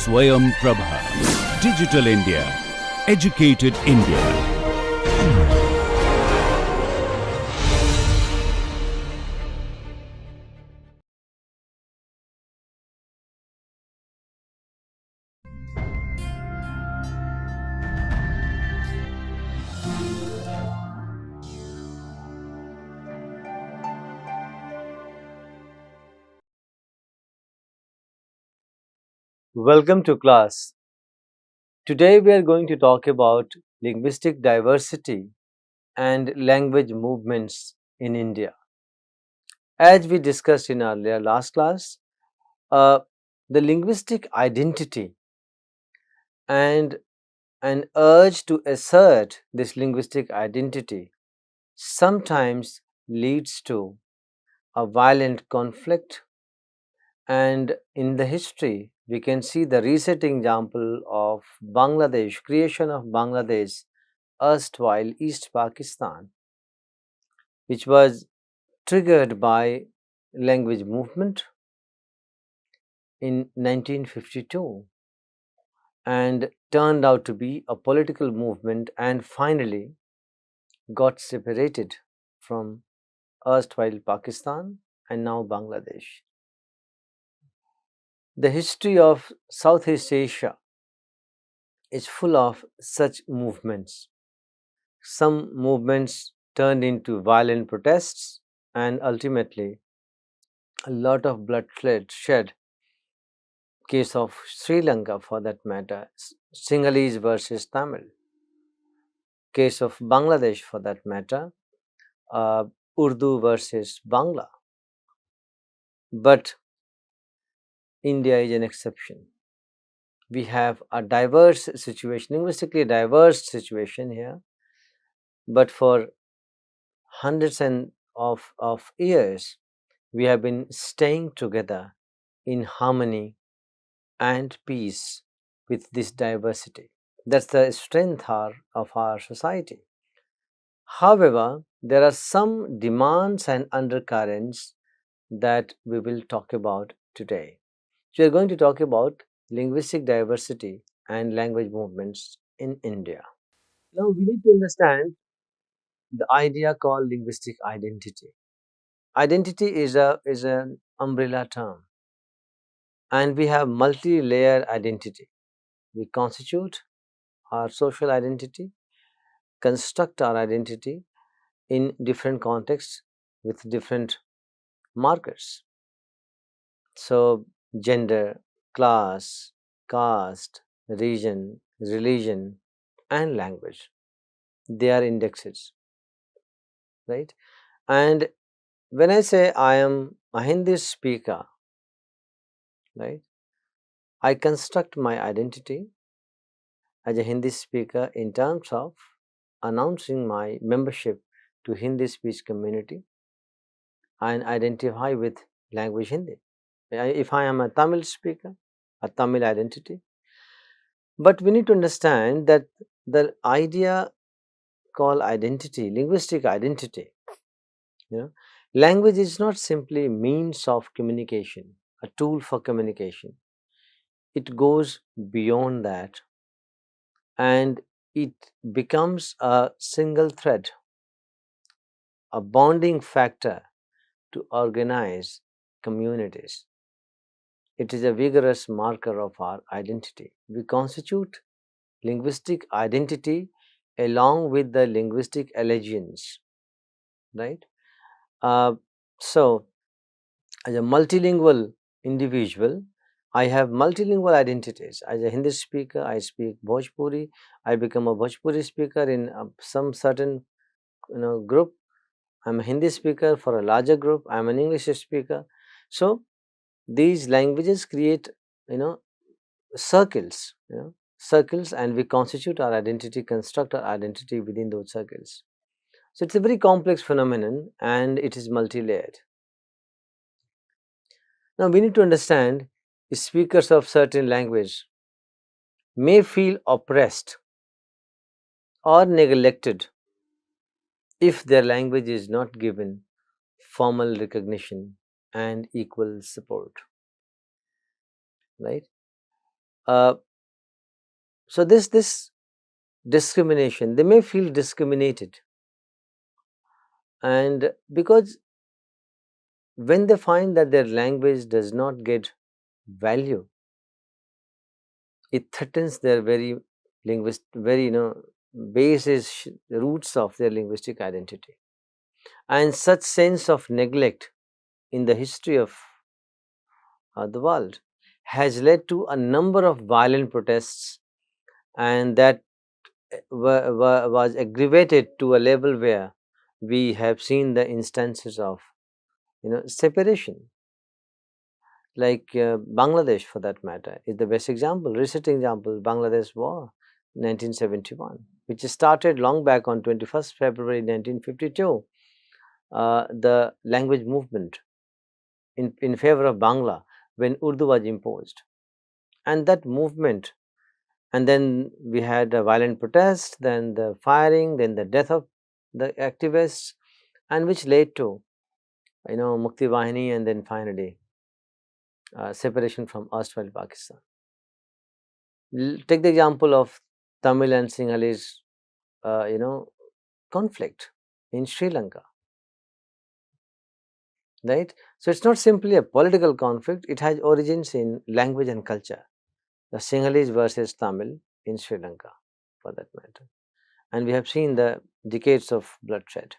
Swayam Prabha. Digital India. Educated India. Welcome to class. Today we are going to talk about linguistic diversity and language movements in India. As we discussed in our last class, uh, the linguistic identity and an urge to assert this linguistic identity sometimes leads to a violent conflict, and in the history we can see the recent example of Bangladesh, creation of Bangladesh, erstwhile East Pakistan, which was triggered by language movement in 1952 and turned out to be a political movement and finally got separated from erstwhile Pakistan and now Bangladesh. The history of Southeast Asia is full of such movements. Some movements turned into violent protests and ultimately a lot of bloodshed shed. Case of Sri Lanka for that matter, Sinhalese versus Tamil. Case of Bangladesh for that matter, Urdu versus Bangla. But India is an exception. We have a diverse situation, linguistically diverse situation here, but for hundreds of years, we have been staying together in harmony and peace with this diversity. That's the strength of our society. However, there are some demands and undercurrents that we will talk about today. So, we are going to talk about linguistic diversity and language movements in India. Now, we need to understand the idea called linguistic identity. Identity is an umbrella term, and we have multi-layer identity. We constitute our social identity, construct our identity in different contexts with different markers. So, gender, class, caste, region, religion, and language, they are indexes, right? And when I say I am a Hindi speaker, right, I construct my identity as a Hindi speaker in terms of announcing my membership to Hindi speech community and identify with language Hindi. If I am a Tamil speaker, a Tamil identity. But we need to understand that the idea called identity, linguistic identity, language is not simply means of communication, a tool for communication. It goes beyond that and it becomes a single thread, a bonding factor to organize communities. It is a vigorous marker of our identity. We constitute linguistic identity along with the linguistic allegiance, right? So, as a multilingual individual, I have multilingual identities. As a Hindi speaker, I speak Bhojpuri. I become a Bhojpuri speaker in some certain group. I'm a Hindi speaker for a larger group. I'm an English speaker. So these languages create circles, circles, and we constitute our identity, construct our identity within those circles. So it's a very complex phenomenon and it is multi-layered. Now we need to understand speakers of certain language may feel oppressed or neglected if their language is not given formal recognition and equal support, right? Uh, so this discrimination, they may feel discriminated, and because when they find that their language does not get value, it threatens their very very basis, roots of their linguistic identity. And such sense of neglect in the history of the world has led to a number of violent protests, and that was aggravated to a level where we have seen the instances of separation, like Bangladesh for that matter is the best example, recent example. Bangladesh war 1971, which started long back on 21st February 1952, the language movement in favor of Bangla when Urdu was imposed, and that movement, and then we had a violent protest, then the firing, then the death of the activists, and which led to Mukti Vahini, and then finally separation from erstwhile Pakistan. Take the example of Tamil and Sinhalese, conflict in Sri Lanka, right? So it's not simply a political conflict; it has origins in language and culture. The Sinhalese versus Tamil in Sri Lanka, for that matter, and we have seen the decades of bloodshed.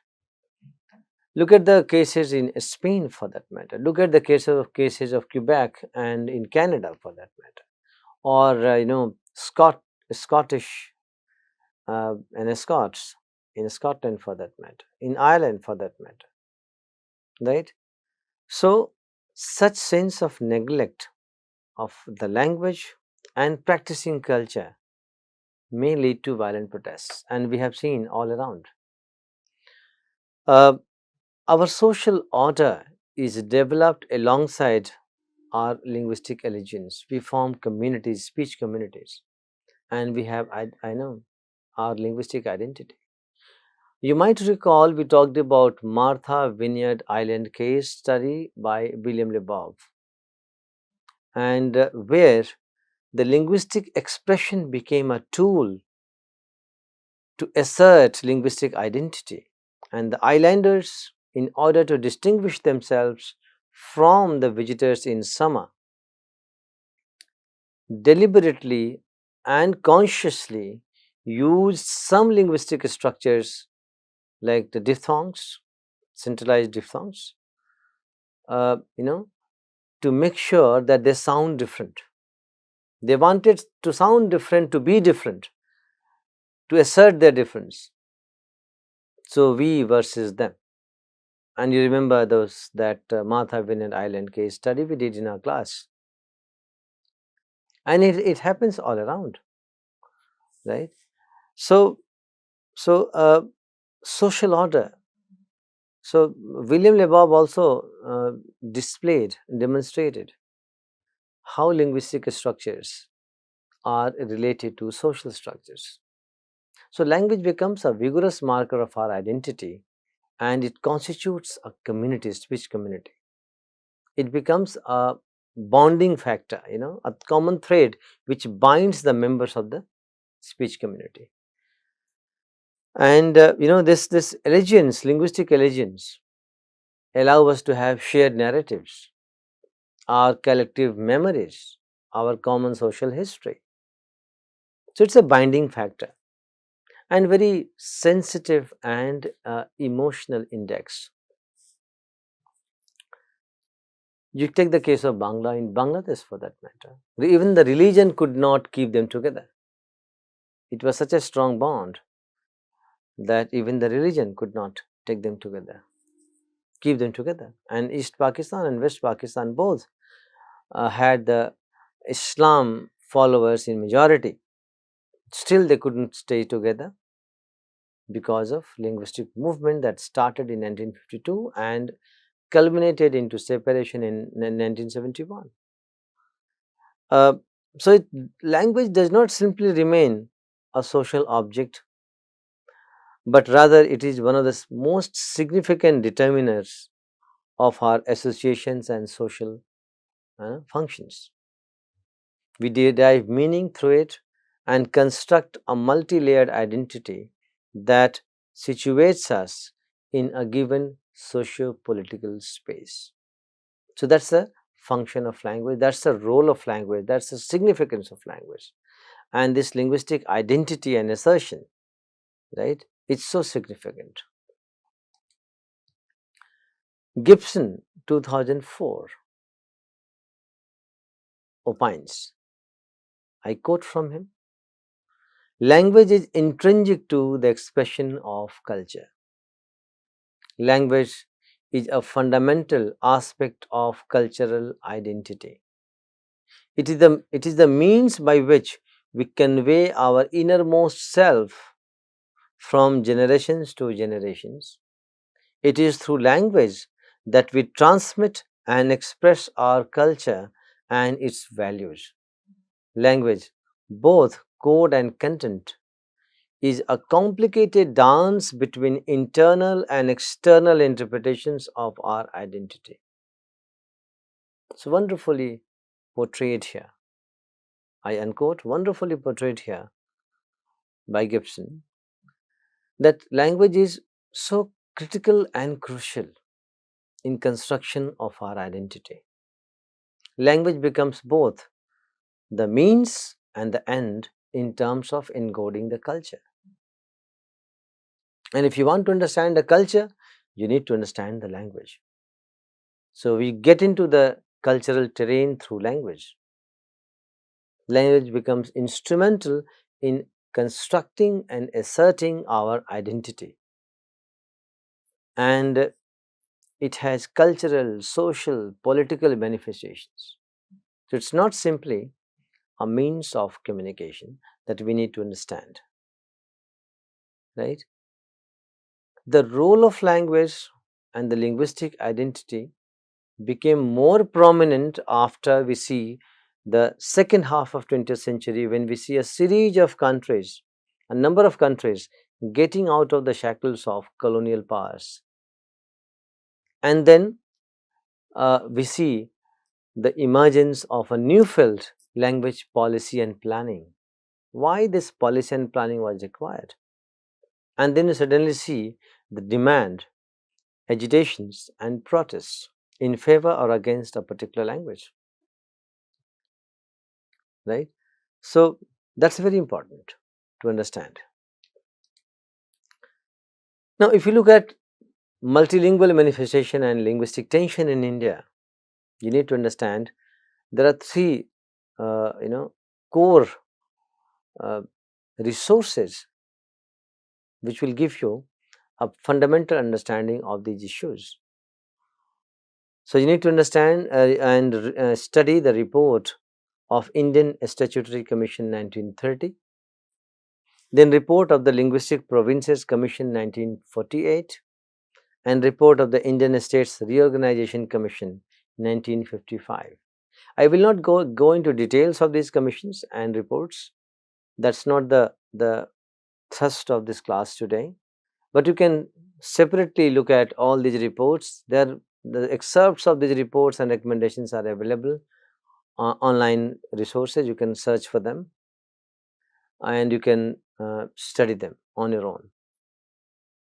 Look at the cases in Spain, for that matter. Look at the cases of Quebec and in Canada, for that matter, or Scottish and Scots in Scotland, for that matter, in Ireland, for that matter, right? So, such sense of neglect of the language and practicing culture may lead to violent protests, and we have seen all around. Uh, our social order is developed alongside our linguistic allegiance. We form communities, speech communities, and we have, I know, our linguistic identity. You might recall we talked about Martha Vineyard Island case study by William Lebov, and where the linguistic expression became a tool to assert linguistic identity. And the islanders, in order to distinguish themselves from the visitors in summer, deliberately and consciously used some linguistic structures like the diphthongs, centralized diphthongs, uh, you know, to make sure that they sound different. They wanted to sound different, to be different, to assert their difference. So we versus them. And you remember that Martha Vineyard Island case study we did in our class. And it happens all around, right? So, social order. So William Lebov also demonstrated how linguistic structures are related to social structures. So language becomes a vigorous marker of our identity, and it constitutes a community, speech community. It becomes a bonding factor, a common thread which binds the members of the speech community. And this allegiance, linguistic allegiance, allow us to have shared narratives, our collective memories, our common social history. So it's a binding factor and very sensitive and emotional index. You take the case of Bangla in Bangladesh, for that matter. Even the religion could not keep them together. It was such a strong bond that even the religion could not take them together, keep them together. And East Pakistan and West Pakistan both had the Islam followers in majority. Still, they couldn't stay together because of linguistic movement that started in 1952 and culminated into separation in 1971. Uh, Language does not simply remain a social object, but rather it is one of the most significant determiners of our associations and social functions. We derive meaning through it and construct a multi-layered identity that situates us in a given socio-political space. So that's the function of language, that's the role of language, that's the significance of language. And this linguistic identity and assertion, right, it's so significant. Gibson, 2004, opines, I quote from him, language is intrinsic to the expression of culture. Language is a fundamental aspect of cultural identity. It is the means by which we convey our innermost self from generations to generations. It is through language that we transmit and express our culture and its values. Language, both code and content, is a complicated dance between internal and external interpretations of our identity. It's wonderfully portrayed here. I unquote, wonderfully portrayed here by Gibson, that language is so critical and crucial in construction of our identity. Language becomes both the means and the end in terms of encoding the culture. And if you want to understand the culture, you need to understand the language. So we get into the cultural terrain through language. Language becomes instrumental in constructing and asserting our identity. And it has cultural, social, political manifestations. So it's not simply a means of communication that we need to understand, right? The role of language and the linguistic identity became more prominent after we see the second half of 20th century, when we see a series of countries, a number of countries getting out of the shackles of colonial powers. And then we see the emergence of a new field, language policy and planning. Why this policy and planning was required? And then you suddenly see the demand, agitations and protests in favor or against a particular language, right? So that's very important to understand. Now, if you look at multilingual manifestation and linguistic tension in India, you need to understand there are three, core uh, resources which will give you a fundamental understanding of these issues. So you need to understand and study the report of Indian Statutory Commission 1930, then report of the Linguistic Provinces Commission 1948, and report of the Indian States Reorganization Commission 1955. I will not go into details of these commissions and reports. That's not the thrust of this class today. But you can separately look at all these reports. The excerpts of these reports and recommendations are available online resources. You can search for them and you can study them on your own.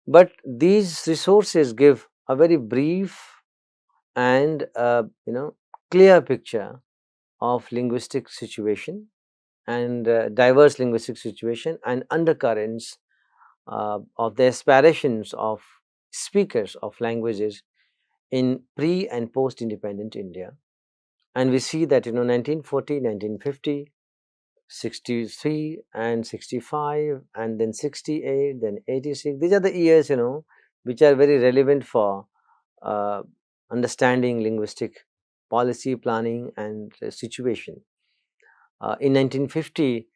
But these resources give a very brief and clear picture of linguistic situation and diverse linguistic situation and undercurrents of the aspirations of speakers of languages in pre and post independent India. And we see that 1940, 1950, 63 and 65 and then 68, then 86, these are the years which are very relevant for understanding linguistic policy planning and situation. In 1950,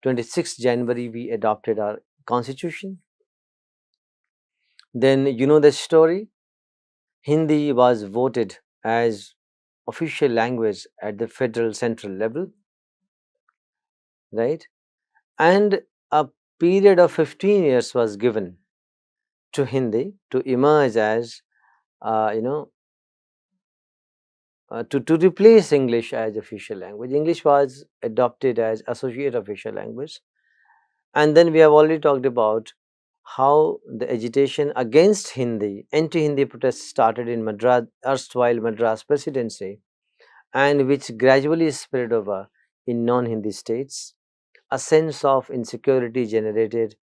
26th January, we adopted our constitution. Then you know the story. Hindi was voted as official language at the federal central level, right? And a period of 15 years was given to Hindi to emerge as to replace English as official language. English was adopted as associate official language. And then we have already talked about how the agitation against Hindi, anti-Hindi protests started in Madras, erstwhile Madras Presidency, and which gradually spread over in non-Hindi states. A sense of insecurity generated,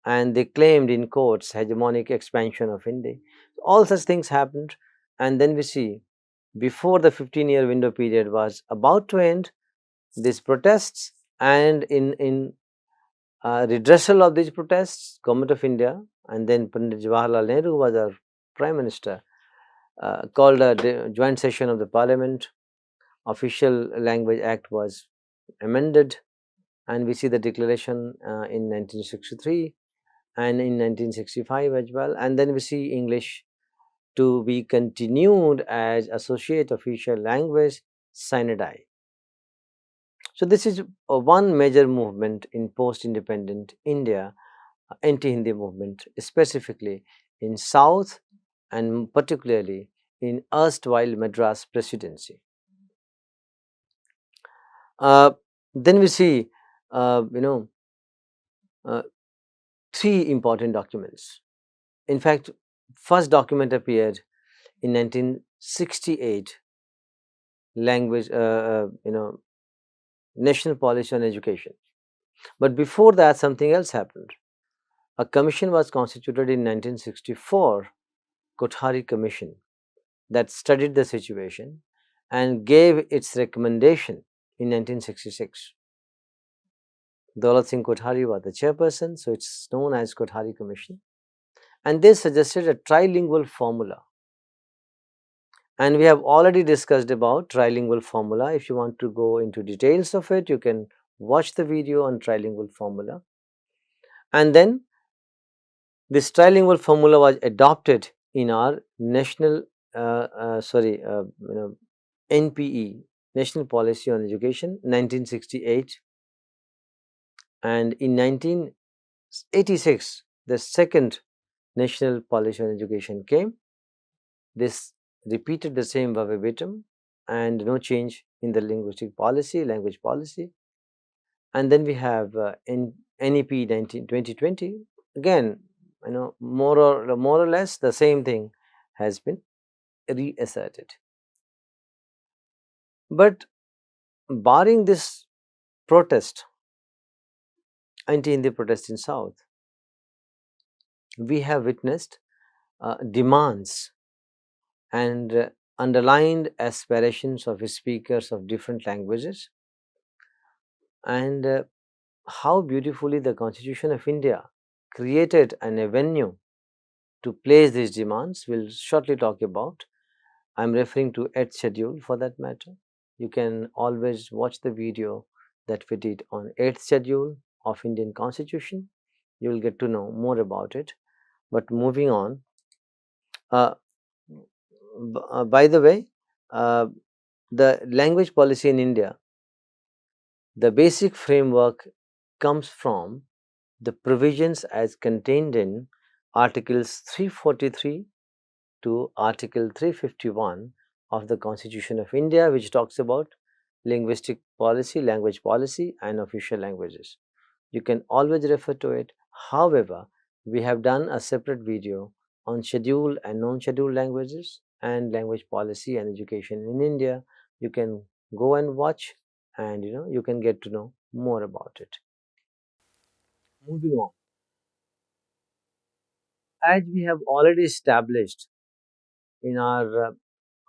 and they claimed in courts hegemonic expansion of Hindi. All such things happened, and then we see before the 15-year window period was about to end, these protests, and in redressal of these protests, Government of India and then Pandit Jawaharlal Nehru was our Prime Minister, called a joint session of the Parliament. Official Language Act was amended, and we see the declaration in 1963 and in 1965 as well. And then we see English to be continued as associate official language sine die. So this is one major movement in post-independent India, anti-Hindi movement, specifically in South and particularly in erstwhile Madras Presidency. Then we see, you know, uh, three important documents. In fact, first document appeared in 1968, language, National Policy on Education. But before that, something else happened. A commission was constituted in 1964, Kothari Commission, that studied the situation and gave its recommendation in 1966. Daulat Singh Kothari was the chairperson, so it's known as Kothari Commission. And they suggested a trilingual formula. And we have already discussed about trilingual formula. If you want to go into details of it, you can watch the video on trilingual formula. And then this trilingual formula was adopted in our national, NPE, National Policy on Education, 1968. And in 1986, the second National Policy on Education came. This repeated the same verbatim and no change in the linguistic policy, language policy. And then we have NEP 2020. Again, more or less the same thing has been reasserted. But barring this protest, anti-Hindi protest in South, we have witnessed demands and underlined aspirations of speakers of different languages, and how beautifully the Constitution of India created an avenue to place these demands. We'll shortly talk about. I'm referring to 8th schedule for that matter. You can always watch the video that we did on 8th schedule of Indian Constitution. You will get to know more about it. But moving on, by the way, the language policy in India, the basic framework comes from the provisions as contained in Articles 343 to Article 351 of the Constitution of India, which talks about linguistic policy, language policy, and official languages. You can always refer to it. However, we have done a separate video on scheduled and non-scheduled languages and language policy and education in India. You can go and watch, and you can get to know more about it. Moving on, as we have already established in our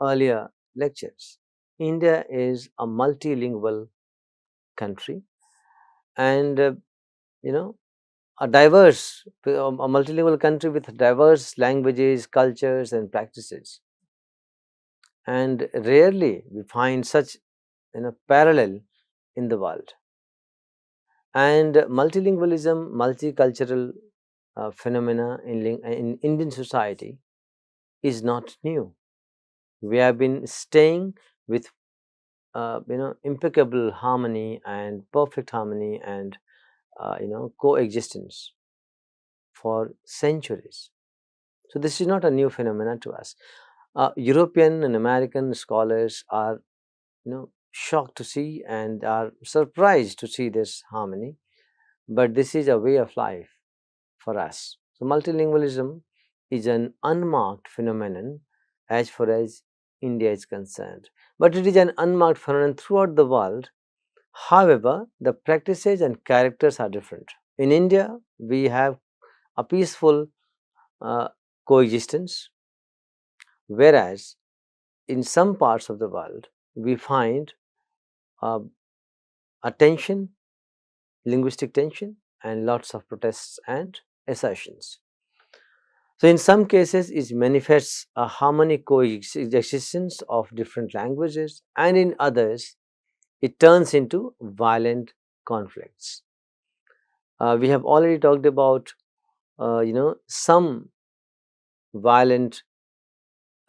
earlier lectures, India is a multilingual country, and a multilingual country with diverse languages, cultures, and practices. And rarely we find such parallel in the world. And multilingualism, multicultural phenomena in Indian society is not new. We have been staying with impeccable harmony and perfect harmony and coexistence for centuries. So this is not a new phenomenon to us. European and American scholars are, shocked to see and are surprised to see this harmony. But this is a way of life for us. So multilingualism is an unmarked phenomenon as far as India is concerned, but it is an unmarked phenomenon throughout the world. However, the practices and characters are different. In India, we have a peaceful uh, coexistence, whereas in some parts of the world, we find uh, a tension, linguistic tension, and lots of protests and assertions. So, in some cases, it manifests a harmonic coexistence of different languages, and in others, it turns into violent conflicts. We have already talked about, some violent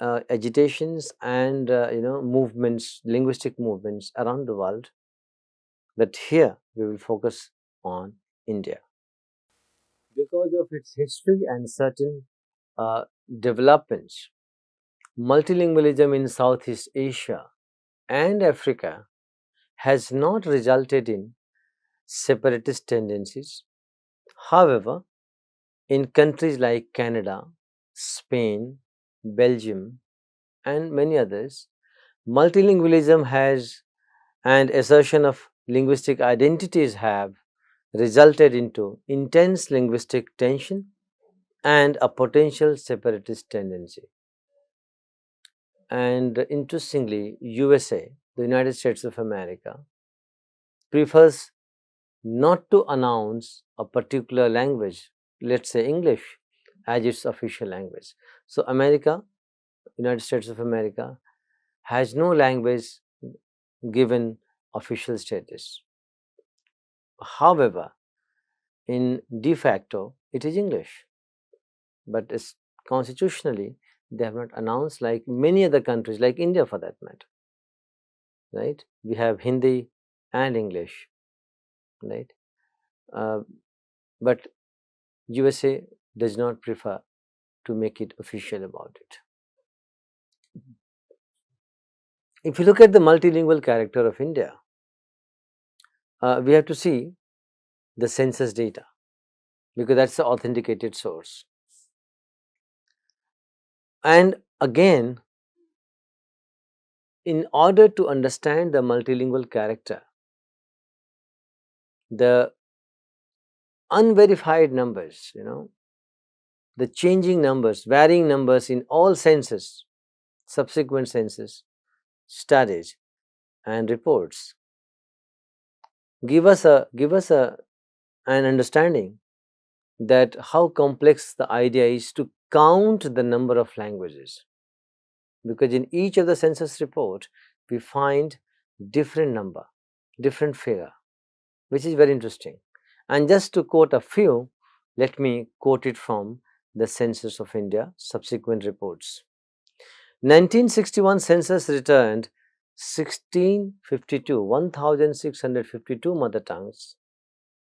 agitations and movements, linguistic movements around the world. But here we will focus on India because of its history and certain uh, developments. Multilingualism in Southeast Asia and Africa has not resulted in separatist tendencies. However, in countries like Canada, Spain, Belgium, and many others, multilingualism has and assertion of linguistic identities have resulted into intense linguistic tension and a potential separatist tendency. And interestingly, USA, the United States of America, prefers not to announce a particular language, let's say English, as its official language. So, United States of America, has no language given official status. However, in de facto, it is English, but constitutionally, they have not announced like many other countries, like India for that matter, right? We have Hindi and English, right? Uh, but USA does not prefer to make it official about it. If you look at the multilingual character of India, we have to see the census data because that's the authenticated source. And again, in order to understand the multilingual character, the unverified numbers, the changing numbers, varying numbers in all census, subsequent census studies and reports give us an understanding that how complex the idea is to count the number of languages, because in each of the census report we find different number, different figure, which is very interesting. And just to quote a few, let me quote it from the Census of India subsequent reports. 1961 census returned 1652 mother tongues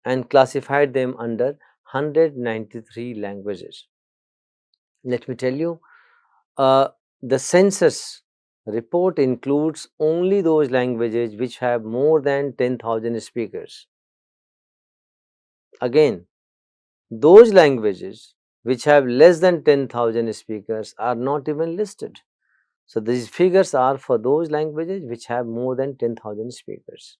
and classified them under 193 languages. Let me tell you, the census report includes only those languages which have more than 10,000 speakers. Again, those languages which have less than 10,000 speakers are not even listed. So, these figures are for those languages which have more than 10,000 speakers.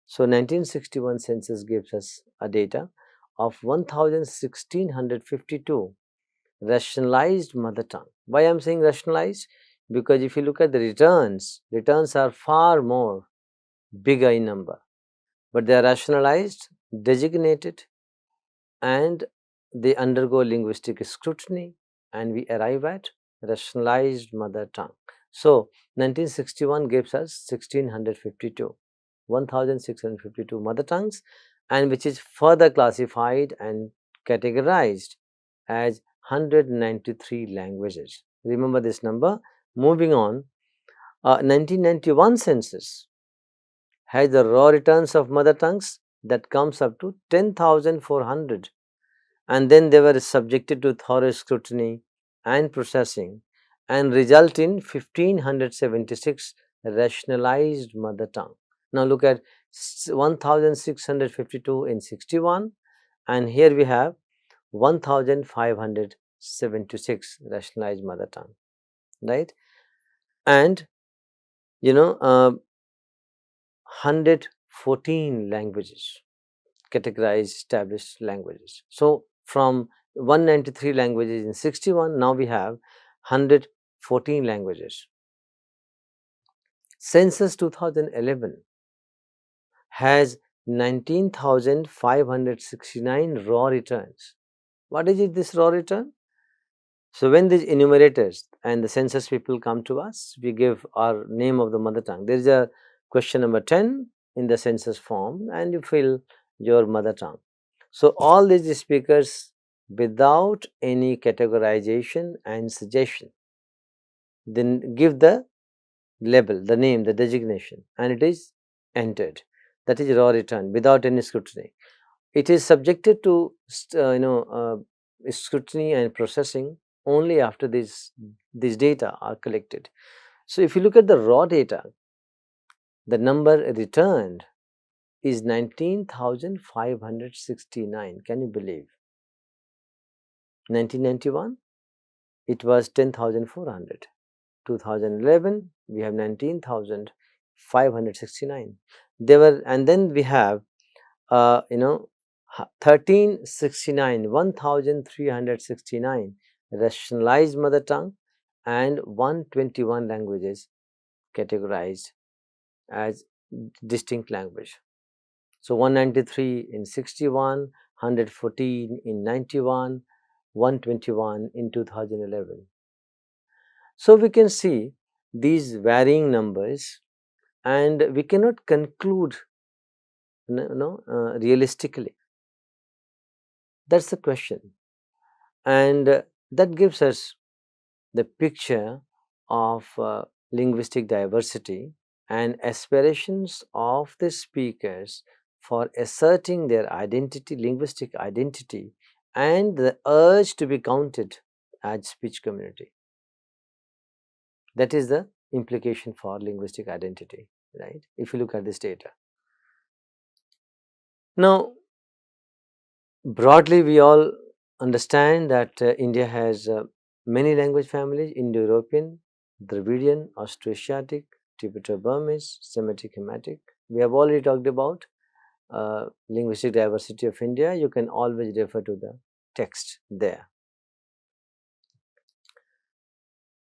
So, 1961 census gives us a data of 1,652 rationalized mother tongue. Why I am saying rationalized? Because if you look at the returns are far more bigger in number, but they are rationalized, designated, and they undergo linguistic scrutiny, and we arrive at rationalized mother tongue. So, 1961 gives us 1652 mother tongues, and which is further classified and categorized as 193 languages. Remember this number. Moving on, 1991 census has the raw returns of mother tongues that comes up to 10,400, and then they were subjected to thorough scrutiny and processing, and result in 1576 rationalized mother tongue. Now look at 1652 in 61, and here we have 1576 rationalized mother tongue, right? And 114 languages, categorized established languages. So from 193 languages in 61, now we have 114 languages. Census 2011 has 19,569 raw returns. What is it, this raw return? So when these enumerators and the census people come to us, we give our name of the mother tongue. There is a question number 10 in the census form, and you fill your mother tongue. So all these speakers, without any categorization and suggestion, then give the label, the name, the designation, and it is entered. That is raw return without any scrutiny. It is subjected to scrutiny and processing only after these data are collected. So if you look at the raw data, the number returned is 19,569. Can you believe? 1991 it was 10,400. 2011 we have 19,569. They were, and then we have 1369, 1369 rationalized mother tongue, and 121 languages categorized as distinct language. So 193 in 61, 114 in 91, 121 in 2011. So we can see these varying numbers, and we cannot conclude realistically. That's the question, and that gives us the picture of linguistic diversity and aspirations of the speakers for asserting their identity, linguistic identity, and the urge to be counted as speech community. That is the implication for linguistic identity, right? If you look at this data. Now, broadly, we all understand that India has many language families: Indo-European, Dravidian, Austroasiatic, Tibeto-Burmese, Semitic, Hamitic. We have already talked about linguistic diversity of India. You can always refer to the text there.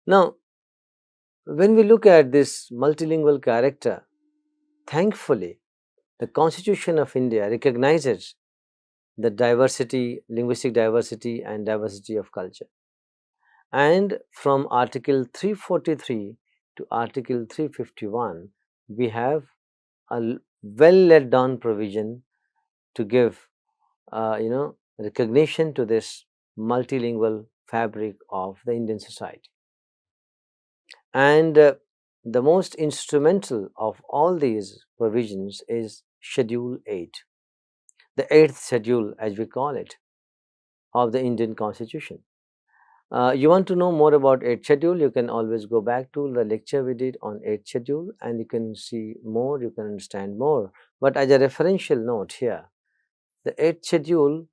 Now, when we look at this multilingual character, thankfully, the Constitution of India recognizes the diversity, linguistic diversity, and diversity of culture. And from Article 343 to Article 351, we have a well laid down provision to give recognition to this multilingual fabric of the Indian society. And the most instrumental of all these provisions is Schedule 8, the 8th schedule, as we call it, of the Indian Constitution. You want to know more about 8th schedule, you can always go back to the lecture we did on 8th schedule, and you can see more, you can understand more. But as a referential note here, the 8th schedule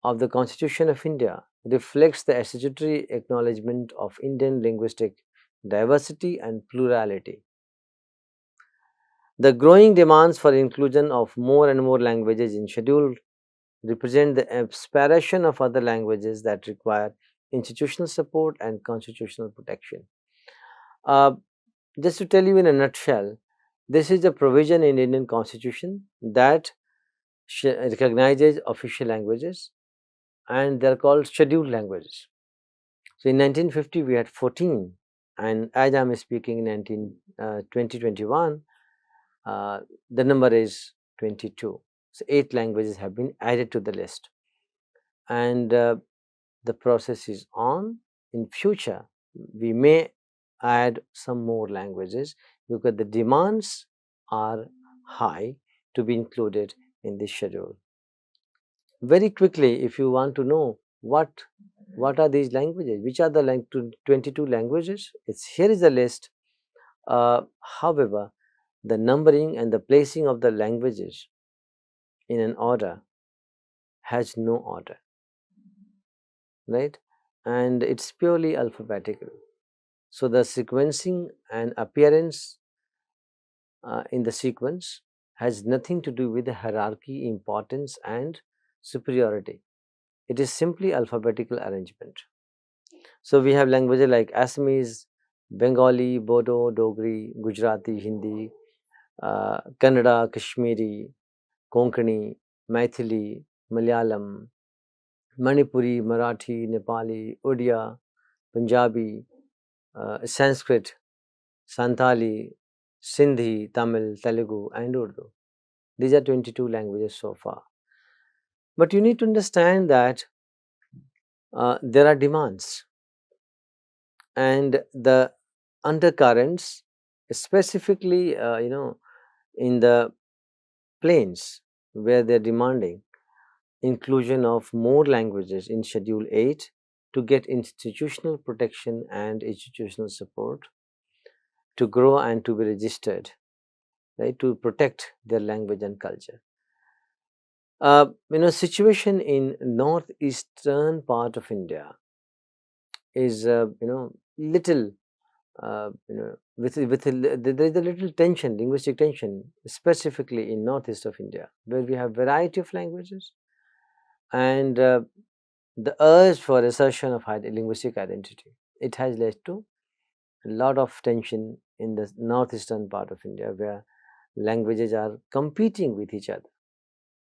of the Constitution of India reflects the statutory acknowledgement of Indian linguistic diversity and plurality. The growing demands for inclusion of more and more languages in schedule represent the aspiration of other languages that require institutional support and constitutional protection. Just to tell you in a nutshell, this is a provision in Indian Constitution that recognizes official languages, and they are called scheduled languages. So in 1950 we had 14, and as I am speaking in 2021, the number is 22. So 8 languages have been added to the list, and the process is on. In future, we may add some more languages because the demands are high to be included in this schedule. Very quickly, if you want to know what What are these languages? Which are the 22 languages? Here is a list. However, the numbering and the placing of the languages in an order has no order, right? And it's purely alphabetical. So the sequencing and appearance in the sequence has nothing to do with the hierarchy, importance, and superiority. It is simply alphabetical arrangement. So we have languages like Assamese, Bengali, Bodo, Dogri, Gujarati, Hindi, Kannada, Kashmiri, Konkani, Maithili, Malayalam, Manipuri, Marathi, Nepali, Odia, Punjabi, Sanskrit, Santali, Sindhi, Tamil, Telugu, and Urdu. These are 22 languages so far. But you need to understand that there are demands and the undercurrents, specifically, in the plains where they're demanding inclusion of more languages in Schedule 8 to get institutional protection and institutional support to grow and to be registered, right, to protect their language and culture. Situation in northeastern part of India is, little, there is a little tension, linguistic tension, specifically in northeast of India, where we have variety of languages and the urge for assertion of linguistic identity. It has led to a lot of tension in the northeastern part of India, where languages are competing with each other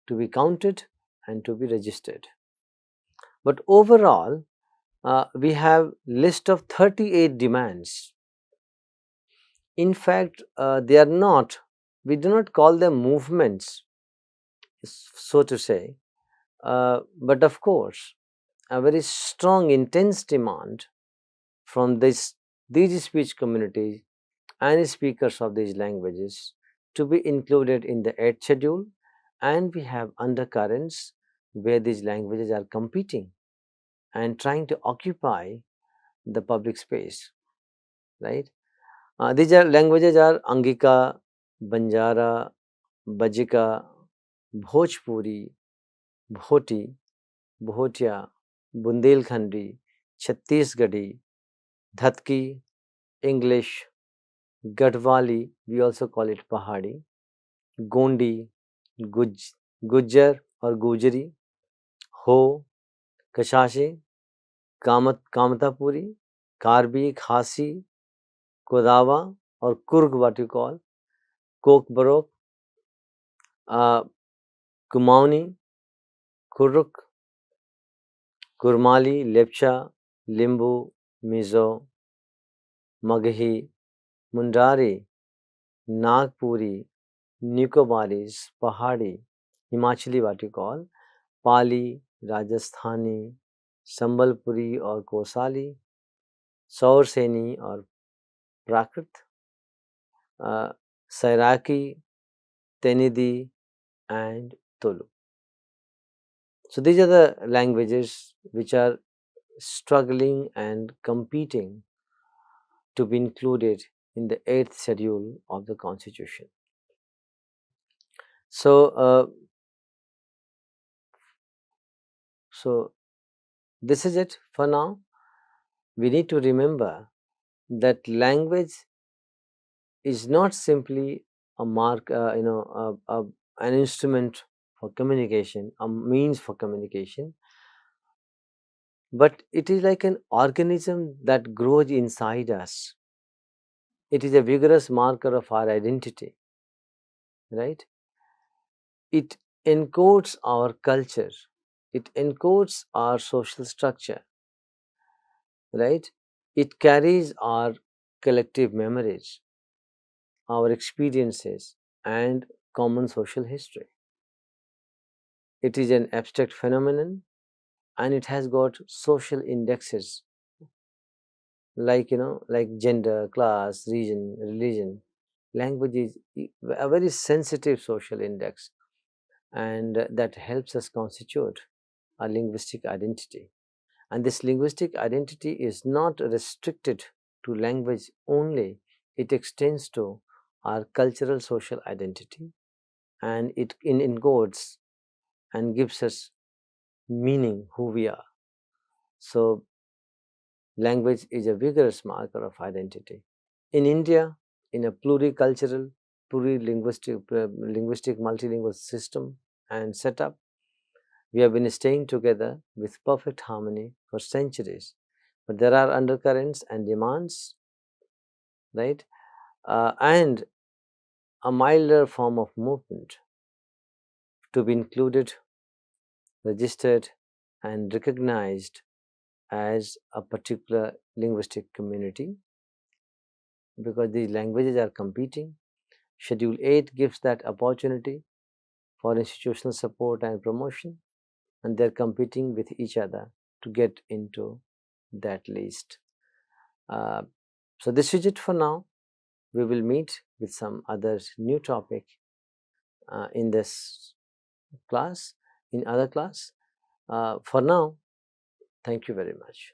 to be counted and to be registered. But overall, we have list of 38 demands. In fact, they are not, we do not call them movements, so to say, but of course, a very strong, intense demand from these speech communities and speakers of these languages to be included in the 8th schedule, and we have undercurrents where these languages are competing and trying to occupy the public space, right? These languages are Angika, Banjara, Bajika, Bhojpuri, Bhoti, Bhotia, Bundelkhandi, Chhattisgarhi, Dhatki, English, Gadwali, we also call it Pahadi, Gondi, Gujjar or Gujari, Ho, Kashashi, Kamatapuri, Karbi, Khasi, Kodawa or Kurg, what you call, Kokborok, Kumauni, Kuruk, Kurmali, Lepcha, Limbu, Mizo, Magahi, Mundari, Nagpuri, Nicobaris, Pahadi, Himachali, what you call, Pali, Rajasthani, Sambalpuri or Kosali, Saurseni or Prakrit, Sairaki, Tenidi, and Tulu. So these are the languages which are struggling and competing to be included in the 8th schedule of the Constitution. So, this is it for now. We need to remember that language is not simply a mark, an instrument for communication, a means for communication, but it is like an organism that grows inside us. It is a vigorous marker of our identity, right? It encodes our culture, it encodes our social structure, right? It carries our collective memories, our experiences, and common social history. It is an abstract phenomenon and it has got social indexes like, like gender, class, region, religion. Language is a very sensitive social index, and that helps us constitute a linguistic identity. And this linguistic identity is not restricted to language only, it extends to our cultural social identity, and it encodes and gives us meaning who we are. So language is a vigorous marker of identity. In India, in a pluricultural, linguistic multilingual system and setup, we have been staying together with perfect harmony for centuries. But there are undercurrents and demands, right? And a milder form of movement to be included, registered, and recognized as a particular linguistic community, because these languages are competing. Schedule 8 gives that opportunity for institutional support and promotion, and they're competing with each other to get into that list. So this is it for now. We will meet with some other new topic in this class, in other class. For now, thank you very much.